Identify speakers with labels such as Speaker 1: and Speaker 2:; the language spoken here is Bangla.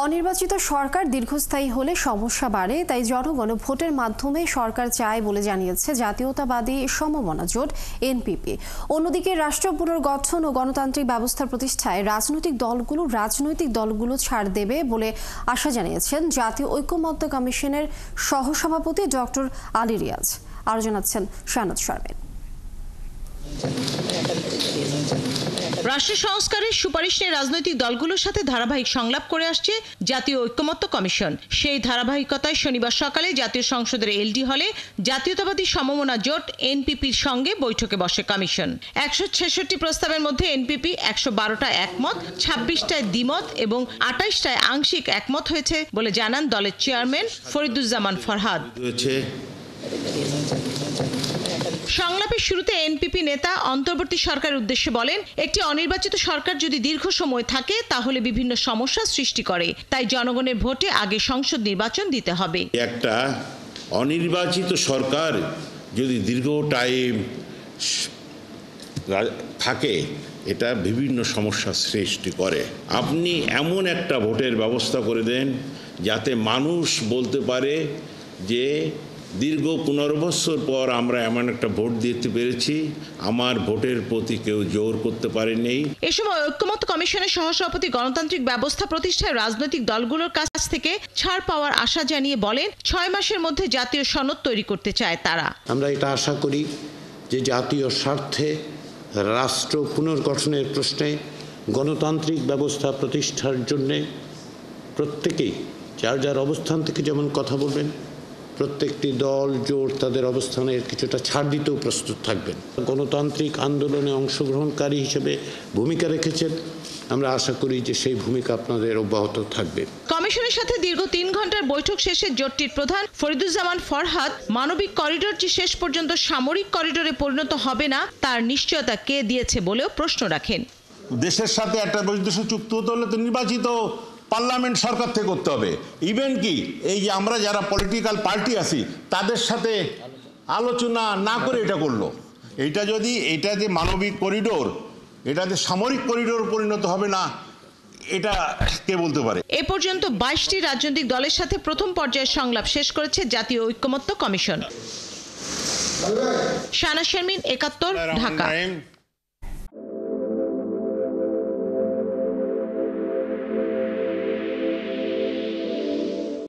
Speaker 1: অনির্বাচিত সরকার দীর্ঘস্থায়ী হলে সমস্যা বাড়ে, তাই জনগণ ভোটের মাধ্যমে সরকার চায় বলে জানিয়েছে জাতীয়তাবাদী সমমনা জোট এনপিপি। অন্যদিকে রাষ্ট্র পুনর্গঠন ও গণতান্ত্রিক ব্যবস্থা প্রতিষ্ঠায় রাজনৈতিক দলগুলো ছাড় দেবে বলে আশা জানিয়েছেন জাতীয় ঐকমত্য কমিশনের সহসভাপতি ডক্টর আলী রিয়াজ। আরও জানাচ্ছেন শাহানাত শারমিন।
Speaker 2: রাষ্ট্র সংস্কারের সুপারিশ নিয়ে রাজনৈতিক দলগুলোর সাথে ধারাবাহিক সংলাপ করে আসছে জাতীয় ঐকমত্য কমিশন। সেই ধারাবাহিকতায় শনিবার সকালে জাতীয় সংসদের এলডি হলে জাতীয়তাবাদী সমমনা জোট এনপিপির সঙ্গে বৈঠকে বসে কমিশন। 166 প্রস্তাবের মধ্যে এনপিপি 112টা একমত, 26টায় দ্বিমত এবং 28টায় আংশিক একমত হয়েছে বলে জানান দলের চেয়ারম্যান ফরিদুজ্জামান ফরহাদ। সংলাপের শুরুতে এনপিপি নেতা অন্তর্বর্তী সরকারের উদ্দেশ্যে বলেন, একটি অনির্বাচিত সরকার যদি দীর্ঘ সময় থাকে তাহলে বিভিন্ন সমস্যা সৃষ্টি করে, তাই জনগণের ভোটে আগে সংসদ নির্বাচন দিতে হবে।
Speaker 3: একটা অনির্বাচিত সরকার যদি দীর্ঘ টাইম থাকে এটা বিভিন্ন সমস্যা সৃষ্টি করে। আপনি এমন একটা ভোটের ব্যবস্থা করে দেন যাতে মানুষ বলতে পারে যে দীর্ঘ 15 বছর পর আমরা এমন একটা ভোট দিতে পেরেছি, আমার ভোটের প্রতি কেউ জোর করতে পারেনি।
Speaker 2: এ সময় ঐকমত্য কমিশনের সহসভাপতি গণতান্ত্রিক ব্যবস্থা প্রতিষ্ঠায় রাজনৈতিক দলগুলোর কাছ থেকে ছাড় পাওয়ার আশা জানিয়ে বলেন, 6 মাসের মধ্যে জাতীয় সনদ তৈরি করতে চায় তারা।
Speaker 4: আমরা এটা আশা করি যে জাতীয় স্বার্থে রাষ্ট্র পুনর্গঠনের প্রশ্নে গণতান্ত্রিক ব্যবস্থা প্রতিষ্ঠার জন্য প্রত্যেকেই যার যার অবস্থান থেকে যেমন কথা বলবেন, প্রত্যেকটি দল জোট তাদের অবস্থানের কিছুটা ছাড় দিতেও প্রস্তুত থাকবেন। গণতান্ত্রিক আন্দোলনে অংশগ্রহণকারী হিসেবে ভূমিকা রেখেছেন, আমরা আশা করি যে সেই ভূমিকা আপনাদের অব্যাহত থাকবে।
Speaker 2: কমিশনের সাথে দীর্ঘ 3 ঘন্টার বৈঠক শেষে জোটটির প্রধান ফরিদুজ্জামান ফরহাদ মানবিক করিডোর যে শেষ পর্যন্ত সামরিক করিডোরে পরিণত হবে না তার নিশ্চয়তা কে দিয়েছে বলেও প্রশ্ন রাখেন।
Speaker 5: দেশের সাথে একটা বৈদেশিক চুক্তি হতে হলে তো নির্বাচিত পার্লামেন্ট সরকার থেকে করতে হবে। ইভেন কি এই যে আমরা যারা পলিটিক্যাল পার্টি আছি তাদের সাথে আলোচনা না করে এটা করলো। এটা যে মানবিক করিডোর, এটা যে সামরিক করিডোর পরিণত হবে না, এটা কে বলতে পারে?
Speaker 2: এ পর্যন্ত 22টি রাজনৈতিক দলের সাথে প্রথম পর্যায়ের সংলাপ শেষ করেছে জাতীয় ঐকমত্য কমিশন। শাহানাত শারমিন, 71, ঢাকা।